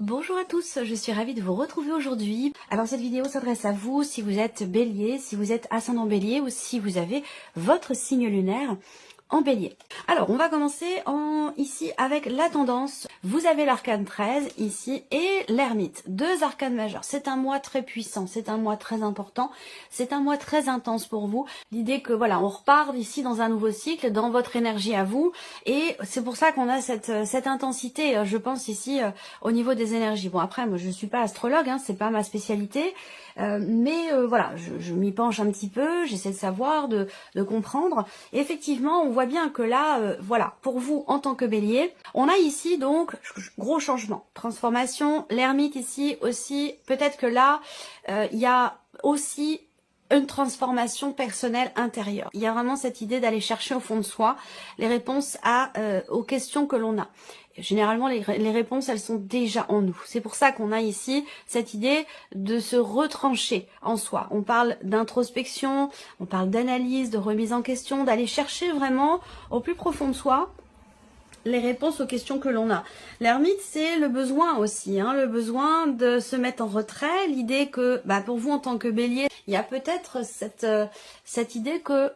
Bonjour à tous, je suis ravie de vous retrouver aujourd'hui. Alors cette vidéo s'adresse à vous si vous êtes bélier, si vous êtes ascendant bélier ou si vous avez votre signe lunaire en bélier. Alors on va commencer ici avec la tendance. Vous avez l'arcane 13 ici et l'ermite, deux arcanes majeurs. C'est un mois très puissant, c'est un mois très important, c'est un mois très intense pour vous. L'idée que voilà, on repart ici dans un nouveau cycle, dans votre énergie à vous, et c'est pour ça qu'on a cette intensité, je pense ici au niveau des énergies. Bon après, moi je suis pas astrologue, c'est pas ma spécialité, mais voilà, je m'y penche un petit peu, j'essaie de savoir, de comprendre. Et effectivement, on voit bien que là, voilà, pour vous en tant que bélier, on a ici donc gros changement, transformation, l'ermite ici aussi, peut-être que là, il y a aussi une transformation personnelle intérieure. Il y a vraiment cette idée d'aller chercher au fond de soi les réponses aux questions que l'on a. Généralement, les réponses, elles sont déjà en nous. C'est pour ça qu'on a ici cette idée de se retrancher en soi. On parle d'introspection, on parle d'analyse, de remise en question, d'aller chercher vraiment au plus profond de soi les réponses aux questions que l'on a. L'ermite, c'est le besoin aussi, le besoin de se mettre en retrait, l'idée que, pour vous en tant que bélier, il y a peut-être cette idée que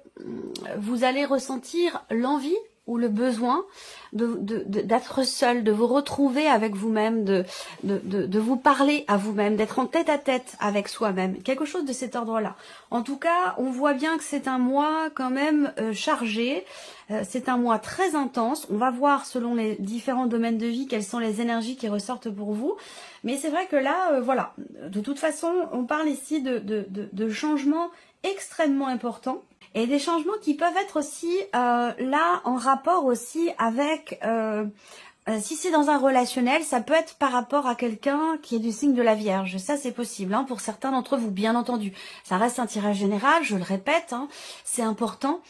vous allez ressentir l'envie ou le besoin d'être seul, de vous retrouver avec vous-même, de vous parler à vous-même, d'être en tête-à-tête avec soi-même, quelque chose de cet ordre-là. En tout cas, on voit bien que c'est un mois quand même chargé, c'est un mois très intense. On va voir selon les différents domaines de vie quelles sont les énergies qui ressortent pour vous. Mais c'est vrai que là, voilà, de toute façon, on parle ici de changements extrêmement importants. Et des changements qui peuvent être aussi là en rapport aussi avec, si c'est dans un relationnel, ça peut être par rapport à quelqu'un qui est du signe de la Vierge. Ça c'est possible pour certains d'entre vous, bien entendu. Ça reste un tirage général, je le répète, c'est important.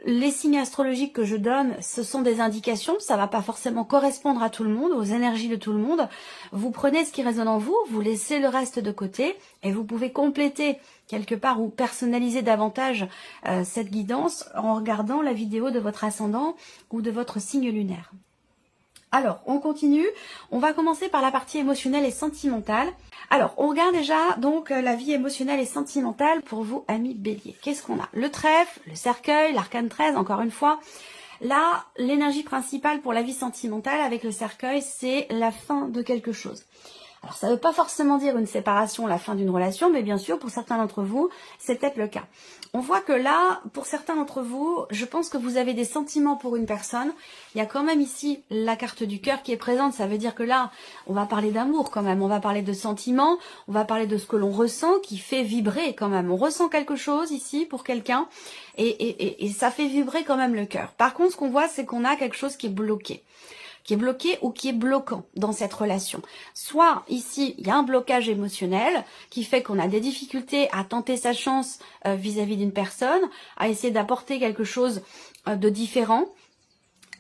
Les signes astrologiques que je donne, ce sont des indications, ça va pas forcément correspondre à tout le monde, aux énergies de tout le monde. Vous prenez ce qui résonne en vous, vous laissez le reste de côté et vous pouvez compléter quelque part ou personnaliser davantage cette guidance en regardant la vidéo de votre ascendant ou de votre signe lunaire. Alors, on continue. On va commencer par la partie émotionnelle et sentimentale. Alors, on regarde déjà donc la vie émotionnelle et sentimentale pour vous, amis béliers. Qu'est-ce qu'on a? Le trèfle, le cercueil, l'arcane 13, encore une fois. Là, l'énergie principale pour la vie sentimentale avec le cercueil, c'est la fin de quelque chose. Alors, ça ne veut pas forcément dire une séparation, la fin d'une relation, mais bien sûr, pour certains d'entre vous, c'est peut-être le cas. On voit que là, pour certains d'entre vous, je pense que vous avez des sentiments pour une personne. Il y a quand même ici la carte du cœur qui est présente. Ça veut dire que là, on va parler d'amour quand même. On va parler de sentiments. On va parler de ce que l'on ressent qui fait vibrer quand même. On ressent quelque chose ici pour quelqu'un et ça fait vibrer quand même le cœur. Par contre, ce qu'on voit, c'est qu'on a quelque chose qui est bloqué ou qui est bloquant dans cette relation. Soit ici, il y a un blocage émotionnel qui fait qu'on a des difficultés à tenter sa chance vis-à-vis d'une personne, à essayer d'apporter quelque chose de différent.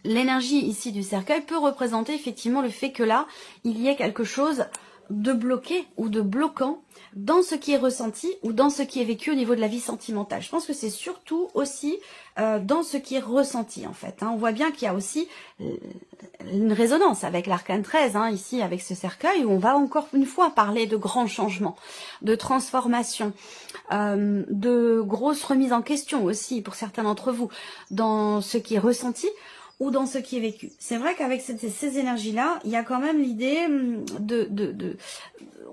L'énergie ici du cercueil peut représenter effectivement le fait que là, il y ait quelque chose de bloqué ou de bloquant dans ce qui est ressenti ou dans ce qui est vécu au niveau de la vie sentimentale. Je pense que c'est surtout aussi dans ce qui est ressenti en fait. On voit bien qu'il y a aussi une résonance avec l'arcane 13, ici avec ce cercueil où on va encore une fois parler de grands changements, de transformation, de grosses remises en question aussi pour certains d'entre vous dans ce qui est ressenti ou dans ce qui est vécu. C'est vrai qu'avec ces énergies-là, il y a quand même l'idée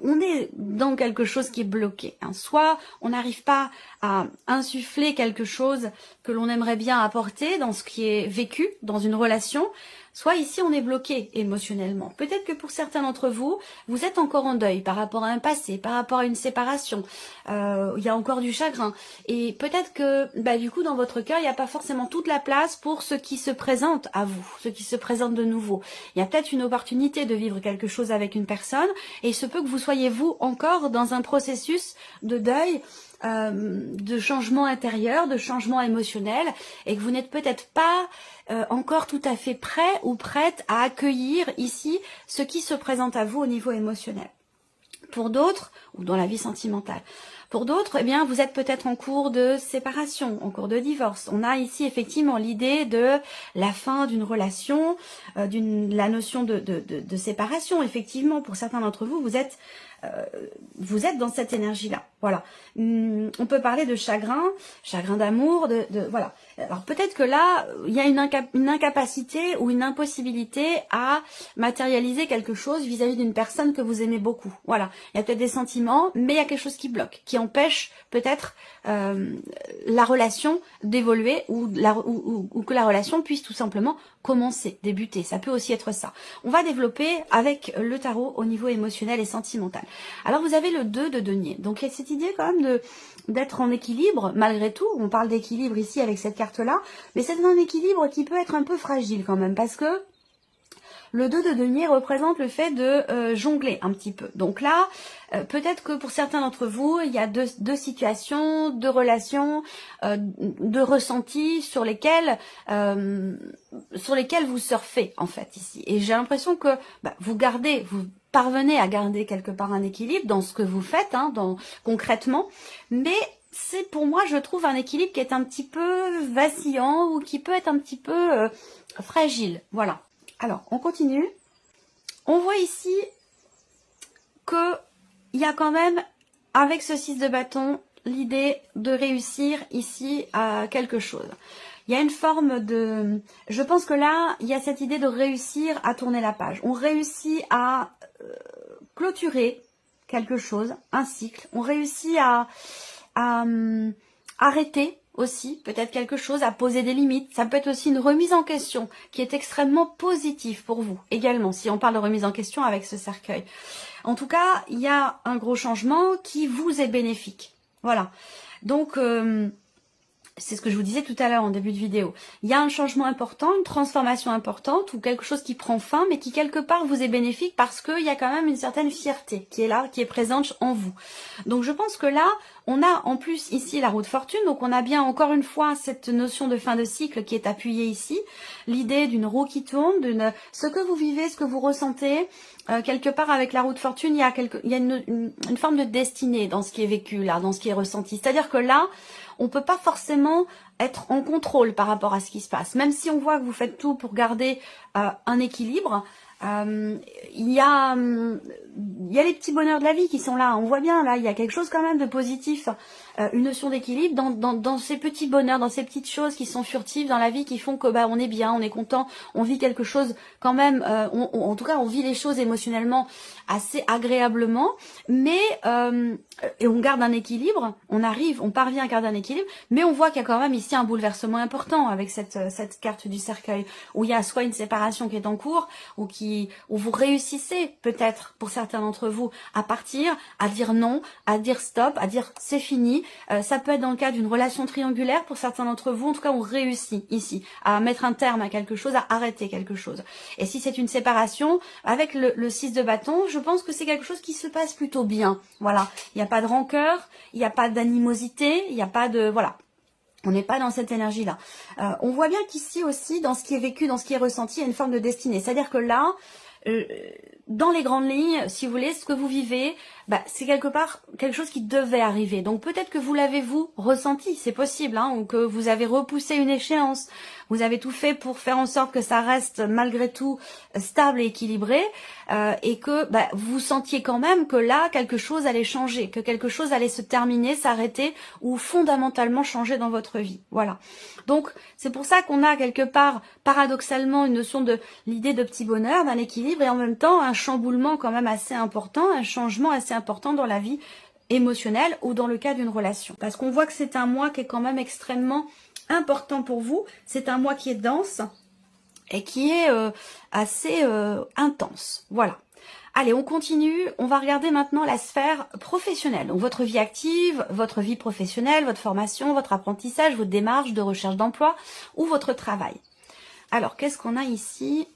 on est dans quelque chose qui est bloqué. Soit on n'arrive pas à insuffler quelque chose que l'on aimerait bien apporter dans ce qui est vécu dans une relation, soit ici on est bloqué émotionnellement. Peut-être que pour certains d'entre vous, vous êtes encore en deuil par rapport à un passé, par rapport à une séparation. Il y a encore du chagrin. Et peut-être que du coup dans votre cœur, il n'y a pas forcément toute la place pour ce qui se présente à vous, ce qui se présente de nouveau. Il y a peut-être une opportunité de vivre quelque chose avec une personne et il se peut que vous soyez vous encore dans un processus de deuil, de changement intérieur, de changement émotionnel et que vous n'êtes peut-être pas encore tout à fait prêt ou prête à accueillir ici ce qui se présente à vous au niveau émotionnel. Pour d'autres, ou dans la vie sentimentale. Pour d'autres, eh bien, vous êtes peut-être en cours de séparation, en cours de divorce. On a ici effectivement l'idée de la fin d'une relation, la notion de séparation. Effectivement, pour certains d'entre vous, vous êtes dans cette énergie-là. Voilà. On peut parler de chagrin d'amour, voilà. Alors peut-être que là, il y a une incapacité ou une impossibilité à matérialiser quelque chose vis-à-vis d'une personne que vous aimez beaucoup. Voilà. Il y a peut-être des sentiments, mais il y a quelque chose qui bloque, qui empêche peut-être la relation d'évoluer ou que la relation puisse tout simplement commencer, débuter. Ça peut aussi être ça. On va développer avec le tarot au niveau émotionnel et sentimental. Alors vous avez le 2 de denier. Donc il y a cette idée quand même d'être en équilibre, malgré tout. On parle d'équilibre ici avec cette carte-là, mais c'est un équilibre qui peut être un peu fragile quand même, parce que le 2 de denier représente le fait de jongler un petit peu. Donc là, peut-être que pour certains d'entre vous, il y a deux situations, deux relations, deux ressentis sur lesquels vous surfez en fait ici. Et j'ai l'impression que vous parvenez à garder quelque part un équilibre dans ce que vous faites, hein, concrètement, mais c'est pour moi, je trouve, un équilibre qui est un petit peu vacillant ou qui peut être un petit peu fragile. Voilà. Alors, on continue. On voit ici que il y a quand même, avec ce 6 de bâton, l'idée de réussir ici à quelque chose. Il y a une forme de... Je pense que là, il y a cette idée de réussir à tourner la page. On réussit à clôturer quelque chose, un cycle. On réussit à arrêter aussi peut-être quelque chose, à poser des limites. Ça peut être aussi une remise en question qui est extrêmement positive pour vous également, si on parle de remise en question avec ce cercueil. En tout cas, il y a un gros changement qui vous est bénéfique. Voilà. Donc, c'est ce que je vous disais tout à l'heure en début de vidéo. Il y a un changement important, une transformation importante ou quelque chose qui prend fin, mais qui quelque part vous est bénéfique parce qu'il y a quand même une certaine fierté qui est là, qui est présente en vous. Donc je pense que là, on a en plus ici la roue de fortune, donc on a bien encore une fois cette notion de fin de cycle qui est appuyée ici, l'idée d'une roue qui tourne, ce que vous vivez, ce que vous ressentez, quelque part avec la roue de fortune, il y a une forme de destinée dans ce qui est vécu là, dans ce qui est ressenti. C'est-à-dire que là, on peut pas forcément être en contrôle par rapport à ce qui se passe. Même si on voit que vous faites tout pour garder un équilibre, il y a les petits bonheurs de la vie qui sont là. On voit bien, là, il y a quelque chose quand même de positif, une notion d'équilibre dans ces petits bonheurs, dans ces petites choses qui sont furtives dans la vie, qui font que on est bien, on est content, on vit quelque chose quand même, en tout cas on vit les choses émotionnellement assez agréablement, mais et on garde un équilibre, on parvient à garder un équilibre, mais on voit qu'il y a quand même ici un bouleversement important avec cette carte du cercueil, où il y a soit une séparation qui est en cours, où vous réussissez peut-être, pour certains d'entre vous, à partir, à dire non, à dire stop, à dire c'est fini. Ça peut être dans le cas d'une relation triangulaire, pour certains d'entre vous, en tout cas on réussit ici à mettre un terme à quelque chose, à arrêter quelque chose. Et si c'est une séparation, avec le 6 de bâton, je pense que c'est quelque chose qui se passe plutôt bien. Voilà, il n'y a pas de rancœur, il n'y a pas d'animosité, il n'y a pas de... Voilà. On n'est pas dans cette énergie-là. On voit bien qu'ici aussi, dans ce qui est vécu, dans ce qui est ressenti, il y a une forme de destinée. C'est-à-dire que là, dans les grandes lignes, si vous voulez, ce que vous vivez, c'est quelque part quelque chose qui devait arriver. Donc peut-être que vous l'avez vous ressenti, c'est possible, hein, ou que vous avez repoussé une échéance. Vous avez tout fait pour faire en sorte que ça reste malgré tout stable et équilibré, et que vous sentiez quand même que là, quelque chose allait changer, que quelque chose allait se terminer, s'arrêter ou fondamentalement changer dans votre vie. Voilà. Donc c'est pour ça qu'on a quelque part, paradoxalement, une notion de l'idée de petit bonheur, d'un équilibre, et en même temps un chamboulement quand même assez important, un changement assez important dans la vie émotionnelle ou dans le cas d'une relation. Parce qu'on voit que c'est un mois qui est quand même extrêmement important pour vous, c'est un mois qui est dense et qui est assez intense. Voilà. Allez, on continue. On va regarder maintenant la sphère professionnelle. Donc votre vie active, votre vie professionnelle, votre formation, votre apprentissage, votre démarche de recherche d'emploi ou votre travail. Alors, qu'est-ce qu'on a ici?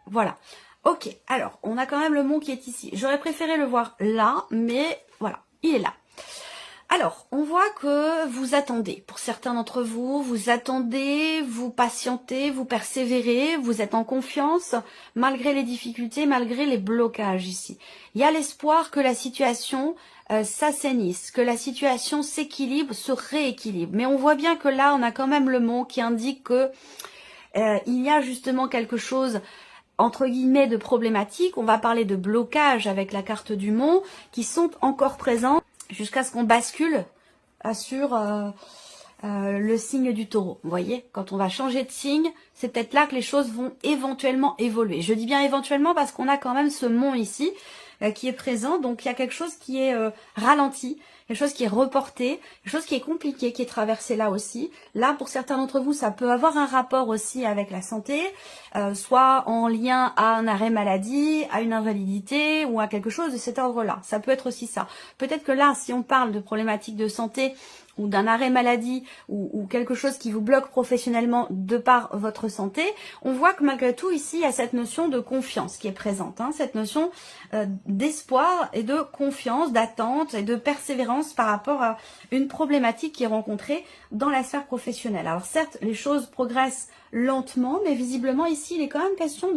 Voilà. Ok, alors, on a quand même le mont qui est ici. J'aurais préféré le voir là, mais voilà, il est là. Alors, on voit que vous attendez. Pour certains d'entre vous, vous attendez, vous patientez, vous persévérez, vous êtes en confiance, malgré les difficultés, malgré les blocages ici. Il y a l'espoir que la situation s'assainisse, que la situation s'équilibre, se rééquilibre. Mais on voit bien que là, on a quand même le mot qui indique que il y a justement quelque chose entre guillemets de problématique. On va parler de blocage avec la carte du Mont qui sont encore présents jusqu'à ce qu'on bascule sur le signe du Taureau. Vous voyez, quand on va changer de signe, c'est peut-être là que les choses vont éventuellement évoluer. Je dis bien éventuellement parce qu'on a quand même ce Mont ici qui est présent. Donc il y a quelque chose qui est ralenti, quelque chose qui est reporté, quelque chose qui est compliqué, qui est traversé là aussi. Là, pour certains d'entre vous, ça peut avoir un rapport aussi avec la santé, soit en lien à un arrêt maladie, à une invalidité ou à quelque chose de cet ordre-là. Ça peut être aussi ça. Peut-être que là, si on parle de problématiques de santé ou d'un arrêt maladie ou quelque chose qui vous bloque professionnellement de par votre santé, on voit que malgré tout ici il y a cette notion de confiance qui est présente, hein, cette notion d'espoir et de confiance, d'attente et de persévérance par rapport à une problématique qui est rencontrée dans la sphère professionnelle. Alors certes, les choses progressent lentement, mais visiblement ici il est quand même question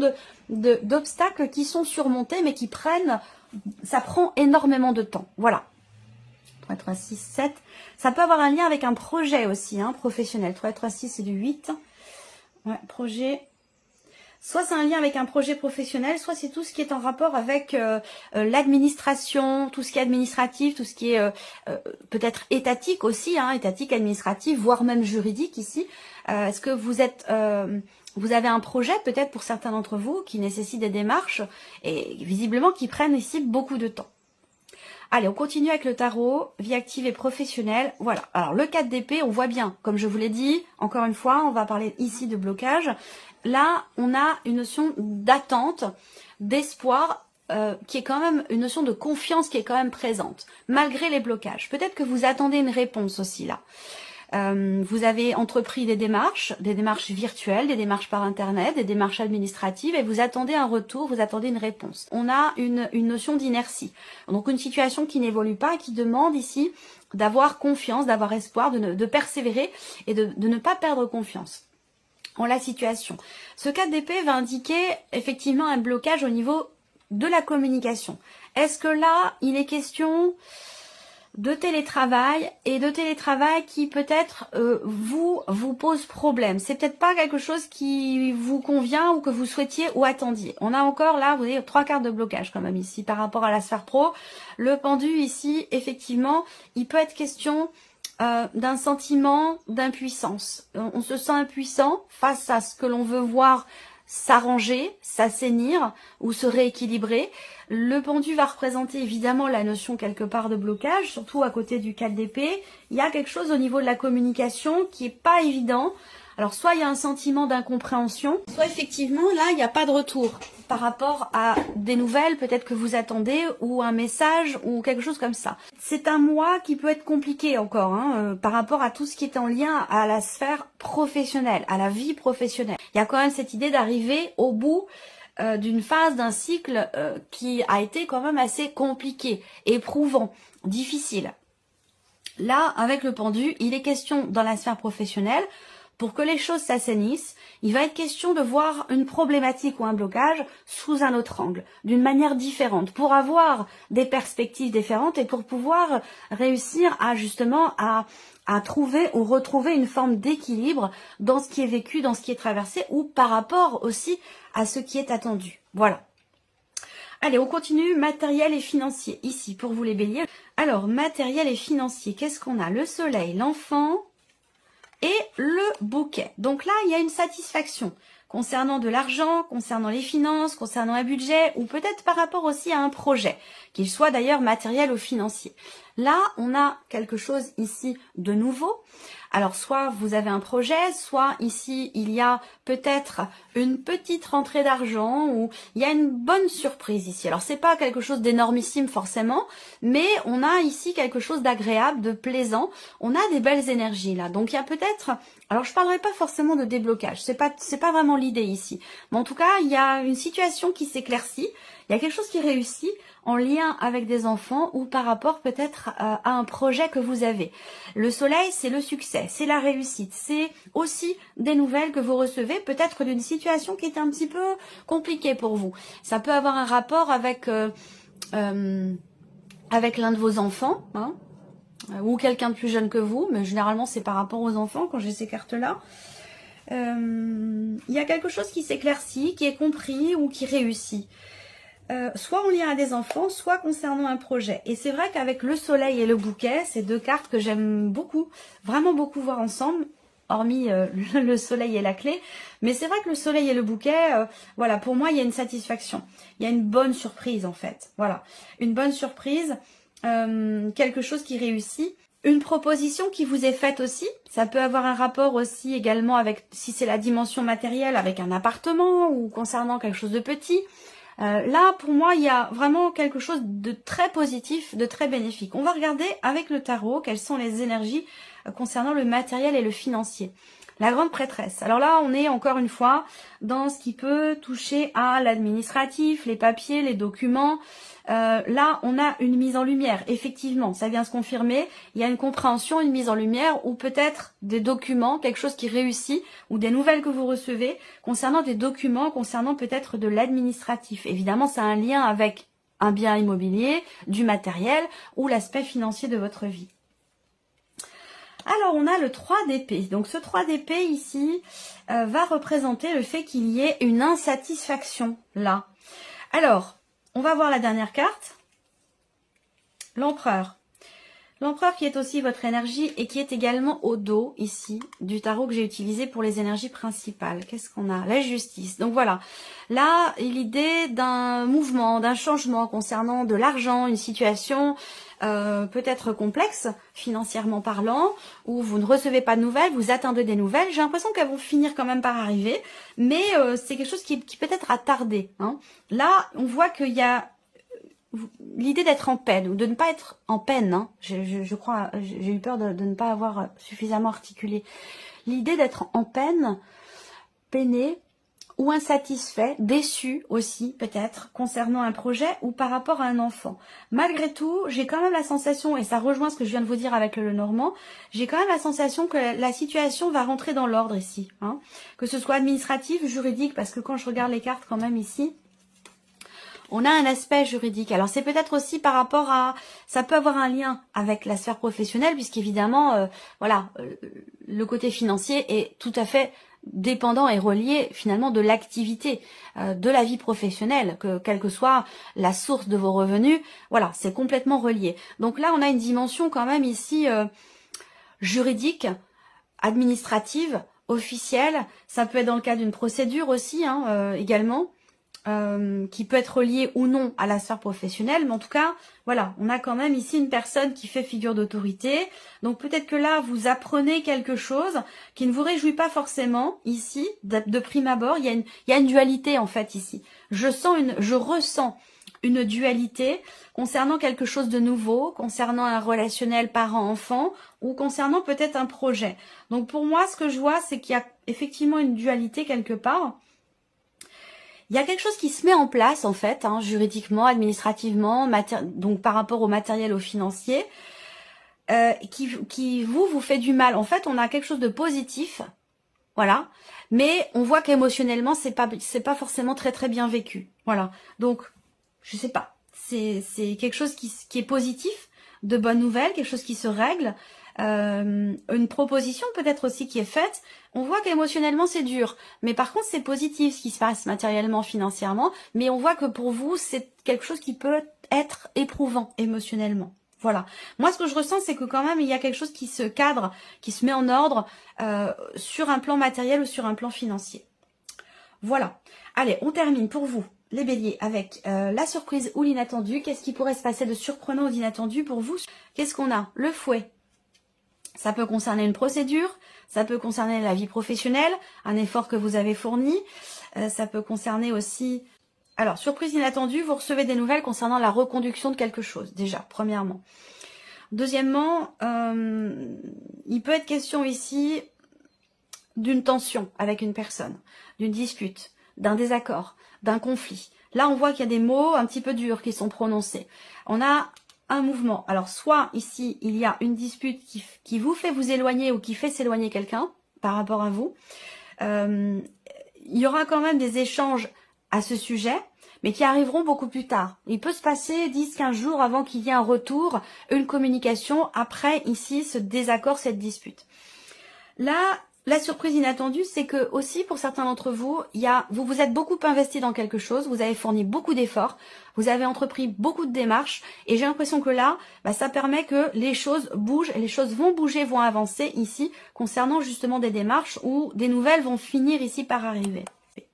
d'obstacles qui sont surmontés mais qui ça prend énormément de temps. Voilà. 3, 3, 6, 7. Ça peut avoir un lien avec un projet aussi, hein, professionnel. 3, 3, 6, c'est du 8. Ouais, projet. Soit c'est un lien avec un projet professionnel, soit c'est tout ce qui est en rapport avec l'administration, tout ce qui est administratif, tout ce qui est peut-être étatique aussi, hein, étatique, administratif, voire même juridique ici. Est-ce que vous avez un projet peut-être pour certains d'entre vous qui nécessite des démarches et visiblement qui prennent ici beaucoup de temps. Allez, on continue avec le tarot, vie active et professionnelle. Voilà, alors le 4 d'épée, on voit bien, comme je vous l'ai dit, encore une fois, on va parler ici de blocage. Là, on a une notion d'attente, d'espoir, qui est quand même une notion de confiance qui est quand même présente, malgré les blocages. Peut-être que vous attendez une réponse aussi là. Vous avez entrepris des démarches virtuelles, des démarches par internet, des démarches administratives et vous attendez un retour, vous attendez une réponse. On a une notion d'inertie, donc une situation qui n'évolue pas et qui demande ici d'avoir confiance, d'avoir espoir, de persévérer et de ne pas perdre confiance en la situation. Ce 4 d'épée va indiquer effectivement un blocage au niveau de la communication. Est-ce que là, il est question de télétravail et de télétravail qui peut-être vous pose problème. C'est peut-être pas quelque chose qui vous convient ou que vous souhaitiez ou attendiez. On a encore là, vous voyez, 3 cartes de blocage quand même ici par rapport à la sphère pro. Le pendu ici, effectivement, il peut être question d'un sentiment d'impuissance. On se sent impuissant face à ce que l'on veut voir s'arranger, s'assainir ou se rééquilibrer. Le pendu va représenter évidemment la notion quelque part de blocage, surtout à côté du 4 d'épée. Il y a quelque chose au niveau de la communication qui est pas évident. Alors soit il y a un sentiment d'incompréhension, soit effectivement là il n'y a pas de retour par rapport à des nouvelles peut-être que vous attendez ou un message ou quelque chose comme ça. C'est un mois qui peut être compliqué encore par rapport à tout ce qui est en lien à la sphère professionnelle, à la vie professionnelle. Il y a quand même cette idée d'arriver au bout d'une phase, d'un cycle qui a été quand même assez compliqué, éprouvant, difficile. Là, avec le pendu, il est question dans la sphère professionnelle, pour que les choses s'assainissent, il va être question de voir une problématique ou un blocage sous un autre angle, d'une manière différente, pour avoir des perspectives différentes et pour pouvoir réussir à justement à trouver ou retrouver une forme d'équilibre dans ce qui est vécu, dans ce qui est traversé ou par rapport aussi à ce qui est attendu. Voilà. Allez, on continue, matériel et financier, ici pour vous les béliers. Alors, matériel et financier, qu'est-ce qu'on a? Le soleil, l'enfant et le bouquet. Donc là, il y a une satisfaction concernant de l'argent, concernant les finances, concernant un budget ou peut-être par rapport aussi à un projet, qu'il soit d'ailleurs matériel ou financier. Là, on a quelque chose ici de nouveau. Alors, soit vous avez un projet, soit ici, il y a peut-être une petite rentrée d'argent ou il y a une bonne surprise ici. Alors, c'est pas quelque chose d'énormissime forcément, mais on a ici quelque chose d'agréable, de plaisant. On a des belles énergies là. Donc, il y a peut-être... Alors, je parlerai pas forcément de déblocage. C'est pas vraiment l'idée ici. Mais en tout cas, il y a une situation qui s'éclaircit. Il y a quelque chose qui réussit en lien avec des enfants ou par rapport peut-être à un projet que vous avez. Le soleil, c'est le succès, c'est la réussite, c'est aussi des nouvelles que vous recevez, peut-être d'une situation qui est un petit peu compliquée pour vous. Ça peut avoir un rapport avec l'un de vos enfants, hein, ou quelqu'un de plus jeune que vous, mais généralement c'est par rapport aux enfants quand j'ai ces cartes-là. Il y a quelque chose qui s'éclaircit, qui est compris ou qui réussit. Soit en lien à des enfants, soit concernant un projet. Et c'est vrai qu'avec le soleil et le bouquet, c'est deux cartes que j'aime beaucoup, vraiment beaucoup voir ensemble, hormis le soleil et la clé. Mais c'est vrai que le soleil et le bouquet, voilà, pour moi, il y a une satisfaction. Il y a une bonne surprise, en fait. Voilà, une bonne surprise, quelque chose qui réussit. Une proposition qui vous est faite aussi, ça peut avoir un rapport aussi également avec, si c'est la dimension matérielle, avec un appartement ou concernant quelque chose de petit. Là, pour moi, il y a vraiment quelque chose de très positif, de très bénéfique. On va regarder avec le tarot quelles sont les énergies concernant le matériel et le financier. La grande prêtresse. Alors là, on est encore une fois dans ce qui peut toucher à l'administratif, les papiers, les documents. Là, on a une mise en lumière. Effectivement, ça vient se confirmer. Il y a une compréhension, une mise en lumière ou peut-être des documents, quelque chose qui réussit ou des nouvelles que vous recevez concernant des documents, concernant peut-être de l'administratif. Évidemment, ça a un lien avec un bien immobilier, du matériel ou l'aspect financier de votre vie. Alors, on a le 3 d'épée. Donc, ce 3 d'épée ici va représenter le fait qu'il y ait une insatisfaction là. Alors, on va voir la dernière carte. L'empereur. L'empereur qui est aussi votre énergie et qui est également au dos ici du tarot que j'ai utilisé pour les énergies principales. Qu'est-ce qu'on a? La justice. Donc voilà, là l'idée d'un mouvement, d'un changement concernant de l'argent, une situation peut-être complexe financièrement parlant, où vous ne recevez pas de nouvelles, vous attendez des nouvelles. J'ai l'impression qu'elles vont finir quand même par arriver, mais c'est quelque chose qui peut-être a tardé. Hein. Là, on voit qu'il y a l'idée d'être en peine ou de ne pas être en peine, hein, je crois, j'ai eu peur de ne pas avoir suffisamment articulé. L'idée d'être en peine, peiné ou insatisfait, déçu aussi peut-être concernant un projet ou par rapport à un enfant. Malgré tout, j'ai quand même la sensation, et ça rejoint ce que je viens de vous dire avec le Normand, j'ai quand même la sensation que la situation va rentrer dans l'ordre ici, hein, que ce soit administratif, juridique, parce que quand je regarde les cartes quand même ici, on a un aspect juridique. Alors c'est peut-être aussi par rapport à, ça peut avoir un lien avec la sphère professionnelle, puisqu'évidemment, voilà, le côté financier est tout à fait dépendant et relié finalement de l'activité, de la vie professionnelle, que quelle que soit la source de vos revenus, voilà, c'est complètement relié. Donc là, on a une dimension quand même ici juridique, administrative, officielle. Ça peut être dans le cas d'une procédure aussi, hein, également. Qui peut être lié ou non à la sphère professionnelle, mais en tout cas, voilà, on a quand même ici une personne qui fait figure d'autorité, donc peut-être que là, vous apprenez quelque chose qui ne vous réjouit pas forcément, ici, de prime abord, il y a une dualité en fait ici. Je ressens une dualité concernant quelque chose de nouveau, concernant un relationnel parent-enfant, ou concernant peut-être un projet. Donc pour moi, ce que je vois, c'est qu'il y a effectivement une dualité quelque part. Il y a quelque chose qui se met en place en fait, hein, juridiquement, administrativement, donc par rapport au matériel, au financier, qui vous fait du mal. En fait, on a quelque chose de positif, voilà, mais on voit qu'émotionnellement, c'est pas forcément très très bien vécu, voilà. Donc, je sais pas, c'est quelque chose qui est positif, de bonnes nouvelles, quelque chose qui se règle. Une proposition peut-être aussi qui est faite, on voit qu'émotionnellement c'est dur, mais par contre c'est positif ce qui se passe matériellement, financièrement, mais on voit que pour vous c'est quelque chose qui peut être éprouvant émotionnellement. Voilà. Moi ce que je ressens c'est que quand même il y a quelque chose qui se cadre, qui se met en ordre sur un plan matériel ou sur un plan financier. Voilà. Allez, on termine pour vous les béliers avec la surprise ou l'inattendu. Qu'est-ce qui pourrait se passer de surprenant ou d'inattendu pour vous? Qu'est-ce qu'on a? Le fouet. Ça peut concerner une procédure, ça peut concerner la vie professionnelle, un effort que vous avez fourni, ça peut concerner aussi... Alors, surprise inattendue, vous recevez des nouvelles concernant la reconduction de quelque chose, déjà, premièrement. Deuxièmement, il peut être question ici d'une tension avec une personne, d'une dispute, d'un désaccord, d'un conflit. Là, on voit qu'il y a des mots un petit peu durs qui sont prononcés. On a un mouvement. Alors, soit ici, il y a une dispute qui vous fait vous éloigner ou qui fait s'éloigner quelqu'un par rapport à vous. Il y aura quand même des échanges à ce sujet, mais qui arriveront beaucoup plus tard. Il peut se passer 10-15 jours avant qu'il y ait un retour, une communication, après ici ce désaccord, cette dispute. Là, la surprise inattendue, c'est que aussi pour certains d'entre vous, vous vous êtes beaucoup investi dans quelque chose, vous avez fourni beaucoup d'efforts, vous avez entrepris beaucoup de démarches, et j'ai l'impression que là, ça permet que les choses bougent, les choses vont bouger, vont avancer ici, concernant justement des démarches où des nouvelles vont finir ici par arriver.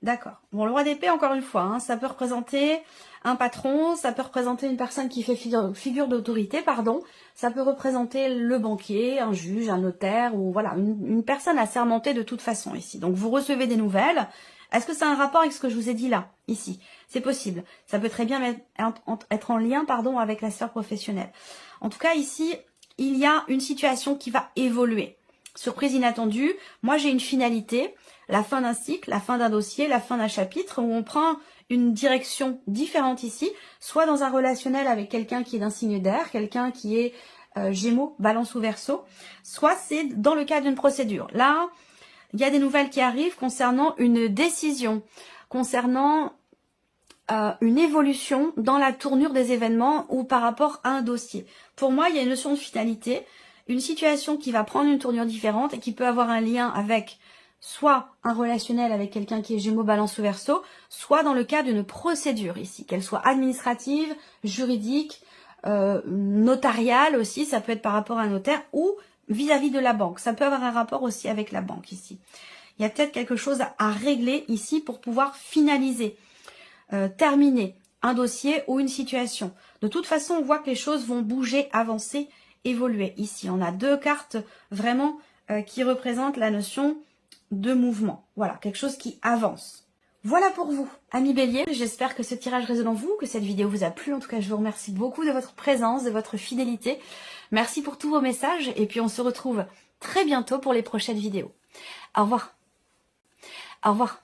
D'accord. Bon, le roi d'épée, encore une fois, ça peut représenter un patron, ça peut représenter une personne qui fait figure d'autorité, pardon. Ça peut représenter le banquier, un juge, un notaire, ou voilà, une personne assermentée de toute façon ici. Donc, vous recevez des nouvelles. Est-ce que c'est un rapport avec ce que je vous ai dit là, ici? C'est possible. Ça peut très bien être en lien, pardon, avec la sphère professionnelle. En tout cas, ici, il y a une situation qui va évoluer. Surprise inattendue. Moi, j'ai une finalité. La fin d'un cycle, la fin d'un dossier, la fin d'un chapitre où on prend une direction différente ici, soit dans un relationnel avec quelqu'un qui est d'un signe d'air, quelqu'un qui est Gémeaux, Balance ou Verseau, soit c'est dans le cadre d'une procédure. Là, il y a des nouvelles qui arrivent concernant une décision, concernant une évolution dans la tournure des événements ou par rapport à un dossier. Pour moi, il y a une notion de finalité, une situation qui va prendre une tournure différente et qui peut avoir un lien avec soit un relationnel avec quelqu'un qui est Gémeaux, Balance ou Verseau, soit dans le cas d'une procédure ici, qu'elle soit administrative, juridique, notariale aussi, ça peut être par rapport à un notaire, ou vis-à-vis de la banque. Ça peut avoir un rapport aussi avec la banque ici. Il y a peut-être quelque chose à régler ici pour pouvoir finaliser, terminer un dossier ou une situation. De toute façon, on voit que les choses vont bouger, avancer, évoluer. Ici, on a deux cartes vraiment qui représentent la notion de mouvement. Voilà, quelque chose qui avance. Voilà pour vous, amis Bélier. J'espère que ce tirage résonne en vous, que cette vidéo vous a plu. En tout cas, je vous remercie beaucoup de votre présence, de votre fidélité. Merci pour tous vos messages et puis on se retrouve très bientôt pour les prochaines vidéos. Au revoir. Au revoir.